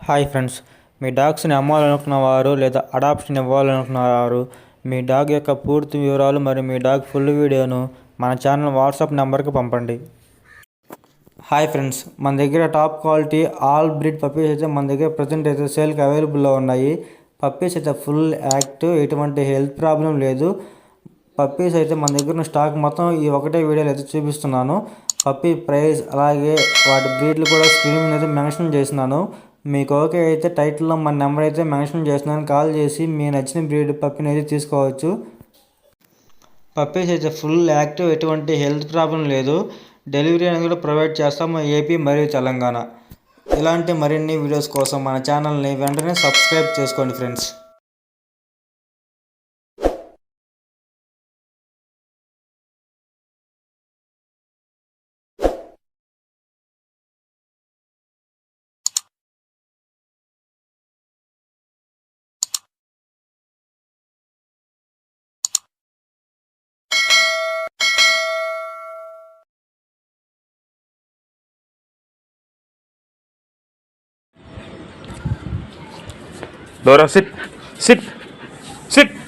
Hi friends, మీ డాగ్స్ని అమ్మాలనుకున్నవారు లేదా adoption ఇవ్వాలనుకున్నవారు మీ dog యొక్క పూర్తి వివరాలు మరియు మీ డాగ్ ఫుల్ వీడియోను మన ఛానల్ వాట్సాప్ నెంబర్కి పంపండి. హాయ్ ఫ్రెండ్స్, మన దగ్గర top quality all breed puppies అయితే మన దగ్గర ప్రజెంట్ అయితే సేల్కి అవైలబుల్లో ఉన్నాయి. పప్పీస్ అయితే ఫుల్ యాక్టివ్, ఎటువంటి హెల్త్ ప్రాబ్లం లేదు. పప్పీస్ అయితే మన దగ్గర ఉన్న స్టాక్ మొత్తం ఈ ఒకటే వీడియోలో అయితే చూపిస్తున్నాను. పప్పీ ప్రైస్ అలాగే వాటి బ్రీడ్లు కూడా స్క్రీన్ మీద అయితే మెన్షన్ చేస్తున్నాను. మీకు ఓకే అయితే టైటిల్లో మన నెంబర్ అయితే మెన్షన్ చేస్తున్నాను, కాల్ చేసి మీ నచ్చిన బ్రీడ్ పప్పీని అయితే తీసుకోవచ్చు. పప్పీస్ అయితే ఫుల్ యాక్టివ్, ఎటువంటి హెల్త్ ప్రాబ్లం లేదు. డెలివరీ అనేది కూడా ప్రొవైడ్ చేస్తాము ఏపీ మరియు తెలంగాణ. ఇలాంటి మరిన్ని వీడియోస్ కోసం మన ఛానల్ని వెంటనే సబ్స్క్రైబ్ చేసుకోండి friends. Dora, sit, sit, sit.